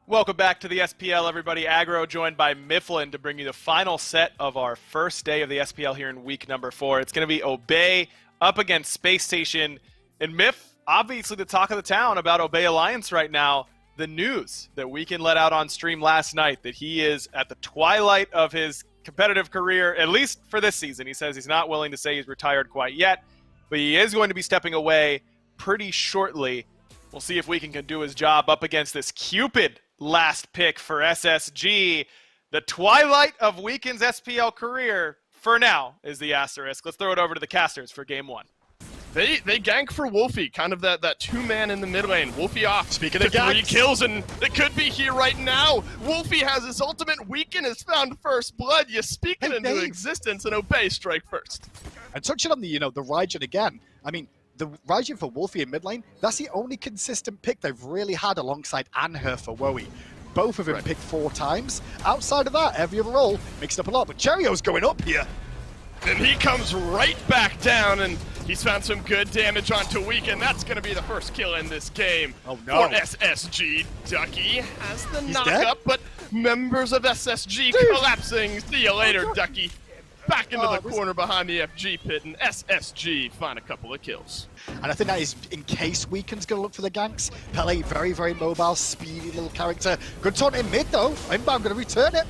Welcome back to the SPL, everybody. Aggro joined by Mifflin to bring you the final set of our first day of the SPL here in week number 4. It's going to be Obey up against Spacestation. And Miff, obviously the talk of the town about Obey Alliance right now. The news that Weekend let out on stream last night that he is at the twilight of his competitive career, at least for this season. He says he's not willing to say he's retired quite yet, but he is going to be stepping away pretty shortly. We'll see if Weekend can do his job up against this Cupid last pick for SSG. The twilight of Weekend's SPL career, for now, is the asterisk. Let's throw it over to the casters for game 1. They gank for Wolfie, kind of that two-man in the mid lane. Wolfie off. Speaking of ganks, 3 kills, and it could be here right now. Wolfie has his ultimate. Weekend has found first blood. You speak it into existence, and Obey strike first. And touching on the Raijin again, I mean, the Raijin for Wolfie in mid lane, that's the only consistent pick they've really had alongside Anher for Wowie. Both of them picked 4 times. Outside of that, every other role mixed up a lot, but Cherio's going up here. And he comes right back down, and he's found some good damage onto Weekend. That's going to be the first kill in this game for SSG. Ducky has the knock-up, but members of SSG collapsing. See you later, Ducky. Back into the corner behind the FG pit, and SSG find a couple of kills. And I think that is in case Weekend's going to look for the ganks. Pele, very, very mobile, speedy little character. Good taunt in mid, though. Inbound going to return it.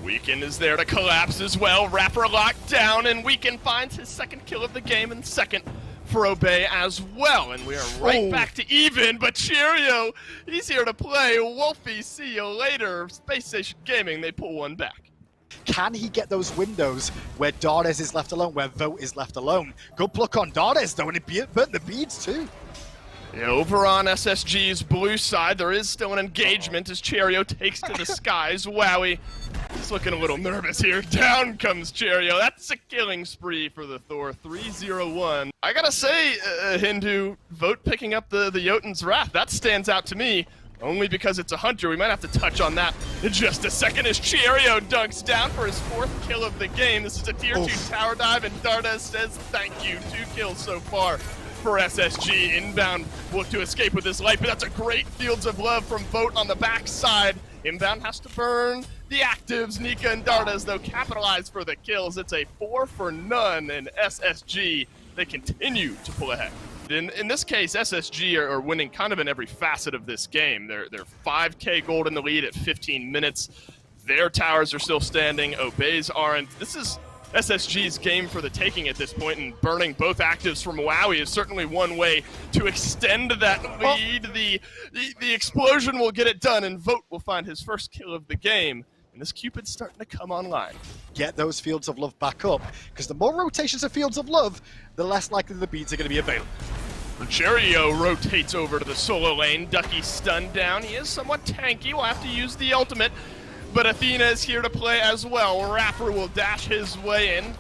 Weekend is there to collapse as well. Rapper locked down, and Weekend finds his second kill of the game and second for Obey as well. And we are right back to even, but Cheerio, he's here to play. Wolfie, see you later. Spacestation Gaming, they pull one back. Can he get those windows where Dardes is left alone, where Vote is left alone? Good pluck on Dardes, though, and it burnt the beads, too. Yeah, over on SSG's blue side, there is still an engagement as Cheerio takes to the skies. Wowie, he's looking a little nervous here. Down comes Cheerio. That's a killing spree for the Thor. 3-0-1. I gotta say, Hindu, Vote picking up the Jotun's Wrath. That stands out to me. Only because it's a hunter. We might have to touch on that in just a second as Cheerio dunks down for his 4th kill of the game. This is a tier 2 tower dive, and Dardes says thank you. 2 kills so far for SSG. Inbound look to escape with his life, but that's a great Fields of Love from Vote on the backside. Inbound has to burn the actives. Nika and Dardes, though, capitalize for the kills. It's a 4 for none, and SSG, they continue to pull ahead. In this case, SSG are winning kind of in every facet of this game. They're 5K gold in the lead at 15 minutes. Their towers are still standing. Obeys aren't. This is SSG's game for the taking at this point, and burning both actives from Wowie is certainly one way to extend that lead. The explosion will get it done, and Vote will find his first kill of the game. And this Cupid's starting to come online. Get those Fields of Love back up, because the more rotations of Fields of Love, the less likely the beads are going to be available. Cheerio rotates over to the solo lane. Ducky stunned down. He is somewhat tanky. We'll have to use the ultimate. But Athena is here to play as well. Rapper will dash his way in.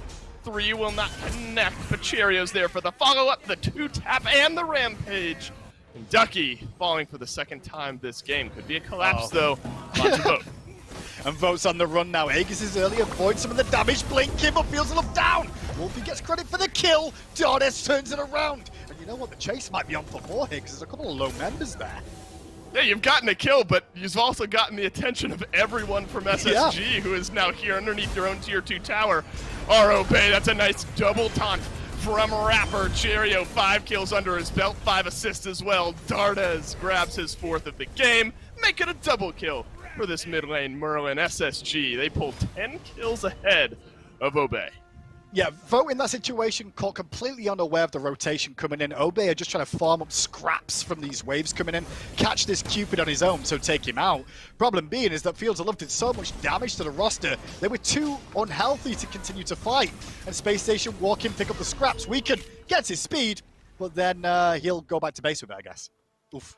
3 will not connect, but Cheerio's there for the follow-up, the 2-tap, and the rampage. And Ducky falling for the 2nd time this game. Could be a collapse, though. Lots of Vote. And Vote's on the run now. Aegis is early, avoids some of the damage. Blink him up, Fields of Love down. Wolfie gets credit for the kill. Dardes turns it around. And you know what? The chase might be on for more here, because there's a couple of low members there. Yeah, you've gotten a kill, but you've also gotten the attention of everyone from SSG, who is now here underneath their own tier 2 tower. Obey, that's a nice double taunt from Rapper. Cheerio, 5 kills under his belt, 5 assists as well. Dardes grabs his 4th of the game, make it a double kill for this mid lane. Merlin, SSG, they pull 10 kills ahead of Obey. Yeah, Vote in that situation caught completely unaware of the rotation coming in. Obey are just trying to farm up scraps from these waves coming in, catch this Cupid on his own, so take him out. Problem being is that Fields of Love did so much damage to the roster, they were too unhealthy to continue to fight. And Spacestation walk in, pick up the scraps. Weekend gets his speed, but then he'll go back to base with it, I guess. Oof.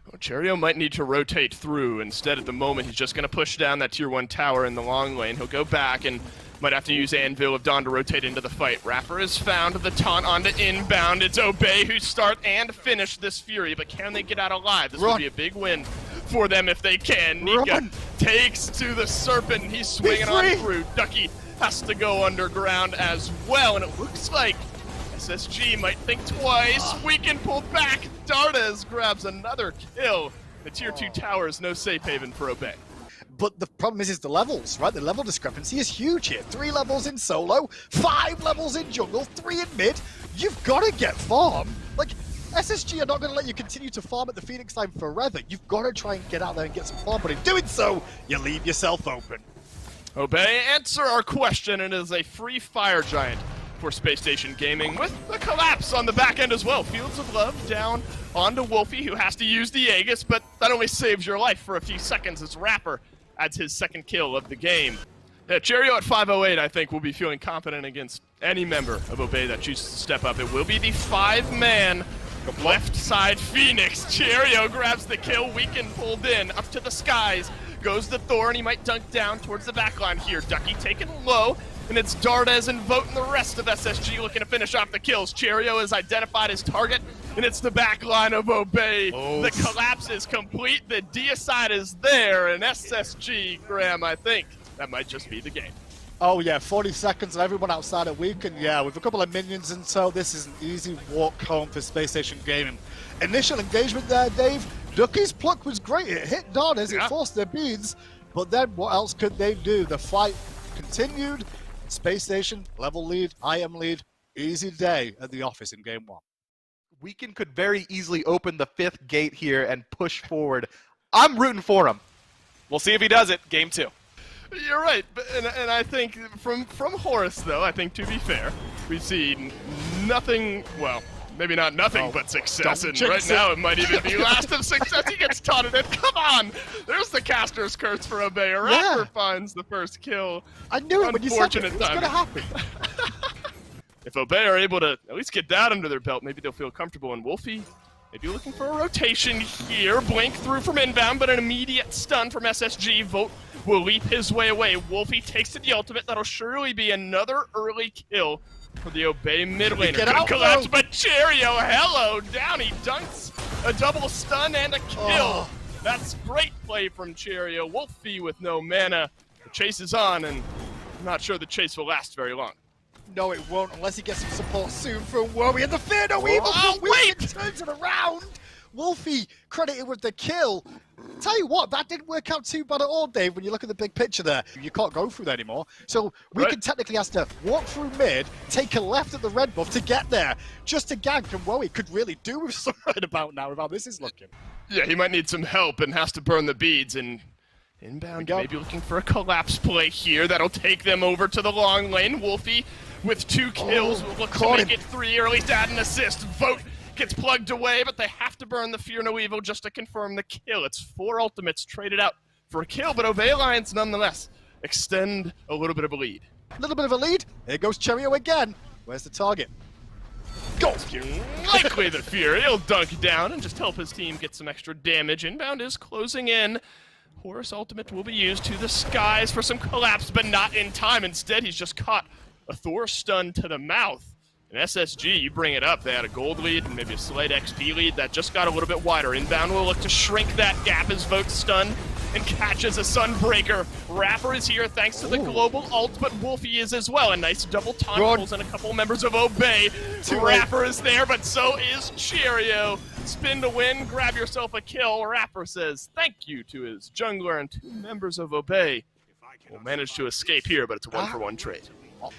Well, Cheerio might need to rotate through. Instead, at the moment, he's just going to push down that tier 1 tower in the long lane. He'll go back and might have to use Anvil of Dawn to rotate into the fight. Rapper has found the taunt onto inbound. It's Obey who start and finish this Fury, but can they get out alive? This would be a big win for them if they can. Nika takes to the Serpent. He's swinging on through. Ducky has to go underground as well, and it looks like SSG might think twice. Weekend pulled back. Dardes grabs another kill. The tier 2 tower is no safe haven for Obey. But the problem is the levels, right? The level discrepancy is huge here. 3 levels in solo, 5 levels in jungle, 3 in mid. You've got to get farm. Like, SSG are not going to let you continue to farm at the Phoenix line forever. You've got to try and get out there and get some farm, but in doing so, you leave yourself open. Obey, answer our question, and it is a free fire giant for Spacestation Gaming with a collapse on the back end as well. Fields of Love down onto Wolfie, who has to use the Aegis, but that only saves your life for a few seconds as Rapper adds his second kill of the game. Yeah, Cheerio at 508, I think, will be feeling confident against any member of Obey that chooses to step up. It will be the 5-man left side Phoenix. Cheerio grabs the kill, Weekend pulled in, up to the skies. Goes the Thor, and he might dunk down towards the backline here. Ducky taken low, and it's Dardes and Vote and the rest of SSG looking to finish off the kills. Cheerio has identified his target, and it's the backline of Obey. Oh. The collapse is complete, the deicide is there, and SSG, Graham, I think that might just be the game. Oh yeah, 40 seconds and everyone outside of Weekend. Yeah, with a couple of minions and so, this is an easy walk home for Spacestation Gaming. Initial engagement there, Dave. Ducky's pluck was great. It hit Dardes, it forced their beads, but then what else could they do? The fight continued. Spacestation, level lead, IM lead. Easy day at the office in game 1. Weekend could very easily open the 5th gate here and push forward. I'm rooting for him. We'll see if he does it. Game 2. You're right, and I think from Horus, though, I think to be fair, we've seen nothing, well, maybe not nothing but success, and right now it might even be last of success. He gets taunted in. Come on! There's the caster's curse for Obey. Rapper finds the first kill. I knew it when you said it. It's going to happen. If Obey are able to at least get that under their belt, maybe they'll feel comfortable. And Wolfie, maybe looking for a rotation here. Blink through from inbound, but an immediate stun from SSG. Vote will leap his way away. Wolfie takes to the ultimate. That'll surely be another early kill for the Obey mid laner. Good collapse, but Cheerio, hello, down he dunks. A double stun and a kill. Oh. That's great play from Cheerio. Wolfie with no mana. The chase is on, and I'm not sure the chase will last very long. No, it won't, unless he gets some support soon from Worry and the Fear No Evil. Oh, wait! Turns it around. Wolfie credited with the kill. Tell you what, that didn't work out too bad at all, Dave, when you look at the big picture there. You can't go through there anymore. So Weekend technically has to walk through mid, take a left at the red buff to get there. Just to gank, and Wowie could really do with some right about now with how this is looking. Yeah, he might need some help and has to burn the beads, and inbound maybe looking for a collapse play here. That'll take them over to the long lane. Wolfie with 2 kills will look to make it 3, or at least add an assist. Vote gets plugged away, but they have to burn the Fear No Evil just to confirm the kill. It's 4 ultimates traded out for a kill, but Obey Alliance nonetheless extend a little bit of a lead. A little bit of a lead. Here goes Cheerio again. Where's the target? Go! Likely the Fear. He'll dunk down and just help his team get some extra damage. Inbound is closing in. Horus ultimate will be used to the skies for some collapse, but not in time. Instead, he's just caught a Thor stun to the mouth. And SSG, you bring it up, they had a gold lead and maybe a slight XP lead that just got a little bit wider. Inbound will look to shrink that gap as Vote stun and catches a Sunbreaker. Rapper is here thanks to the global ult, but Wolfie is as well. A nice double taunt pulls in a couple members of Obey. Rapper is there, but so is Cheerio. Spin to win, grab yourself a kill. Rapper says thank you to his jungler, and 2 members of Obey will manage to escape here, but it's a 1-for-1 trade.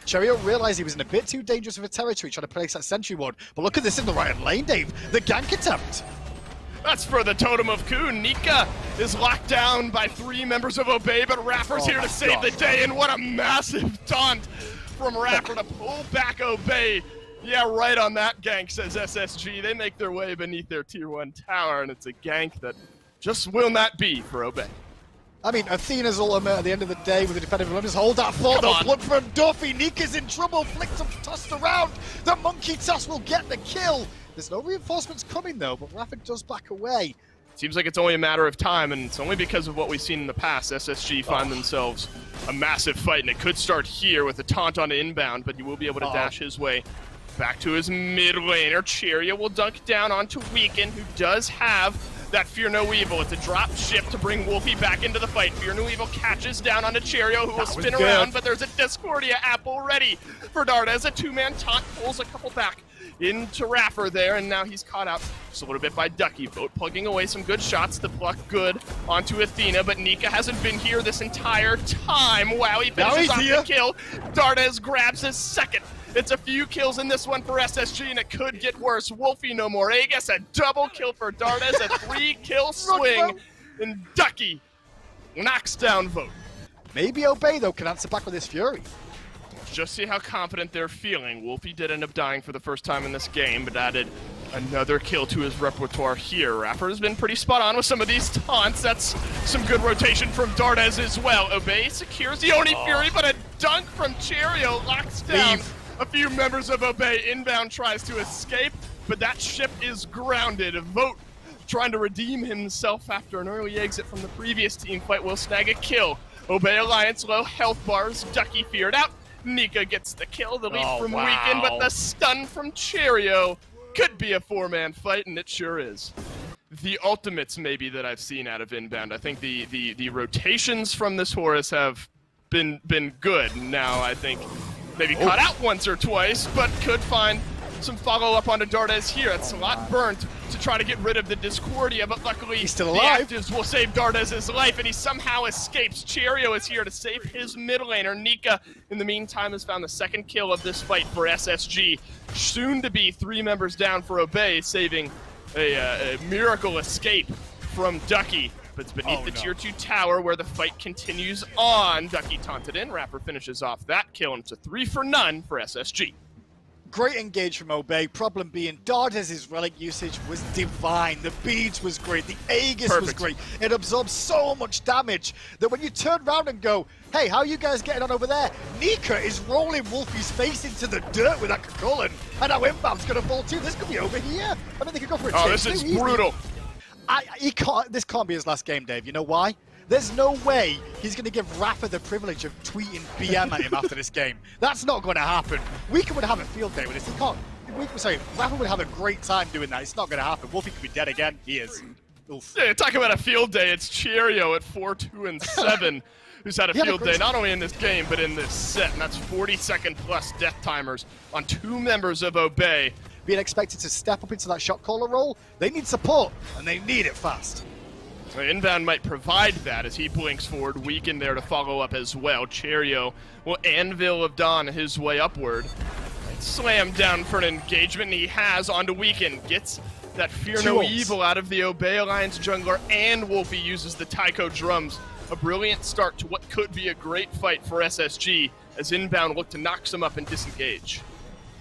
Cheerio realized he was in a bit too dangerous of a territory trying to place that sentry ward, but look at this in the right lane, Dave. The gank attempt. That's for the Totem of Ku. Nika is locked down by 3 members of Obey, but Rapper's here to save the day, and what a massive taunt from Rapper to pull back Obey. Yeah, right on that gank, says SSG. They make their way beneath their tier 1 tower, and it's a gank that just will not be for Obey. I mean, Athena's ultimate at the end of the day with the defensive limits. Hold that thought, though. Blood from Duffy. Nika's in trouble. Flicks him, tossed around. The monkey toss will get the kill. There's no reinforcements coming, though, but Rapid does back away. Seems like it's only a matter of time, and it's only because of what we've seen in the past. SSG find themselves a massive fight, and it could start here with a taunt on inbound, but you will be able to dash his way back to his mid laner. Cheerio will dunk down onto Weekend, who does have that Fear No Evil. It's a drop ship to bring Wolfie back into the fight. Fear No Evil catches down onto Cheerio, who will spin around, but there's a Discordia apple ready for Dardes. A 2-man taunt pulls a couple back. into Rapper there, and now he's caught out just a little bit by Ducky. Vote plugging away some good shots to pluck good onto Athena, but Nika hasn't been here this entire time. Wow, he finishes off the kill. Dardes grabs his second. It's a few kills in this one for SSG, and it could get worse. Wolfie no more Aegis, a double kill for Dardes, a 3-kill swing, and Ducky knocks down Vote. Maybe Obey, though, can answer back with his Fury. Just see how confident they're feeling. Wolfie did end up dying for the first time in this game, but added another kill to his repertoire here. Rapper has been pretty spot on with some of these taunts. That's some good rotation from Dardes as well. Obey secures the Oni Fury, but a dunk from Cheerio locks down a few members of Obey. Inbound tries to escape, but that ship is grounded. Vote trying to redeem himself after an early exit from the previous team fight will snag a kill. Obey Alliance low health bars. Ducky feared out. Nika gets the kill, the lead from Weekend, but the stun from Cheerio could be a 4-man fight, and it sure is. The ultimates maybe that I've seen out of Inbound. I think the rotations from this Horus have been good. Now I think maybe caught out once or twice, but could find some follow-up onto Dardes here. It's a lot burnt to try to get rid of the Discordia, but luckily he's still alive. The actives will save Dardes' life, and he somehow escapes. Cheerio is here to save his mid laner. Nika, in the meantime, has found the second kill of this fight for SSG. Soon to be 3 members down for Obey, saving a miracle escape from Ducky. But it's beneath the tier 2 tower where the fight continues on. Ducky taunted in. Rapper finishes off that kill, and it's a 3 for none for SSG. Great engage from Obey. Problem being, Dardes' relic usage was divine. The beads was great. The Aegis was great. It absorbs so much damage that when you turn around and go, hey, how are you guys getting on over there? Nika is rolling Wolfie's face into the dirt with that Cullen. And now Inbound's going to fall too. This could be over here. I mean, they could go for a chase. This is brutal. This can't be his last game, Dave. You know why? There's no way he's going to give Rafa the privilege of tweeting BM at him after this game. That's not going to happen. Weekend would have a field day with this. He can't. Rafa would have a great time doing that. It's not going to happen. Wolfie could be dead again. He is. Oof. Yeah, talk about a field day. It's Cheerio at 4-2-7, who's had a field day not only in this game, but in this set. And that's 40-second plus death timers on 2 members of Obey. Being expected to step up into that shot caller role, they need support, and they need it fast. Inbound might provide that as he blinks forward. Weekend there to follow up as well. Cheerio will Anvil of Dawn his way upward. Slam down for an engagement, and he has onto Weekend. Gets that Fear No Evil out of the Obey Alliance jungler, and Wolfie uses the Taiko drums. A brilliant start to what could be a great fight for SSG as Inbound look to knock some up and disengage.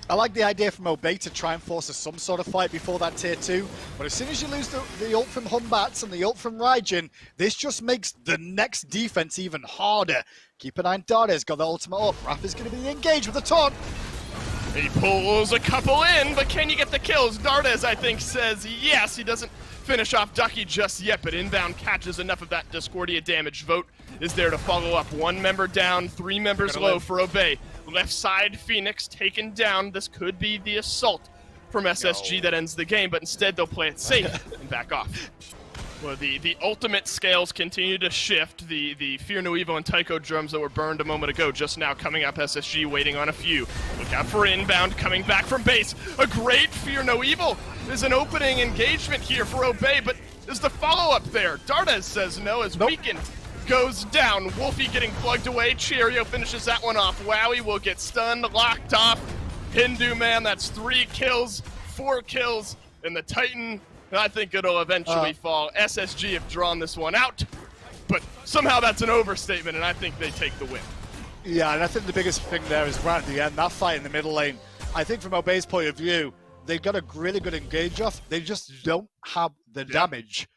I like the idea from Obey to try and force some sort of fight before that tier 2, but as soon as you lose the ult from Humbats and the ult from Raijin, this just makes the next defense even harder. Keep an eye on Dardes, got the ultimate up. Rafa's going to be engaged with a taunt. He pulls a couple in, but can you get the kills? Dardes, I think, says yes. He doesn't finish off Ducky just yet, but Inbound catches enough of that Discordia damage. Vote is there to follow up. 1 member down, 3 members low for Obey. Left side, Phoenix taken down. This could be the assault from SSG that ends the game, but instead they'll play it safe and back off. Well, the ultimate scales continue to shift. The Fear No Evil and Taiko drums that were burned a moment ago just now coming up. SSG waiting on a few. Look out for Inbound coming back from base. A great Fear No Evil. There's an opening engagement here for Obey, but is the follow-up there? Dardes says no as Weekend goes down. Wolfie getting plugged away. Cheerio finishes that one off. Wowie will get stunned, locked off. Hindu man, that's 3 kills, 4 kills, and the Titan, I think it'll eventually fall. SSG have drawn this one out, but somehow that's an overstatement, and I think they take the win. Yeah, and I think the biggest thing there is right at the end, that fight in the middle lane. I think from Obey's point of view, they've got a really good engage off. They just don't have the damage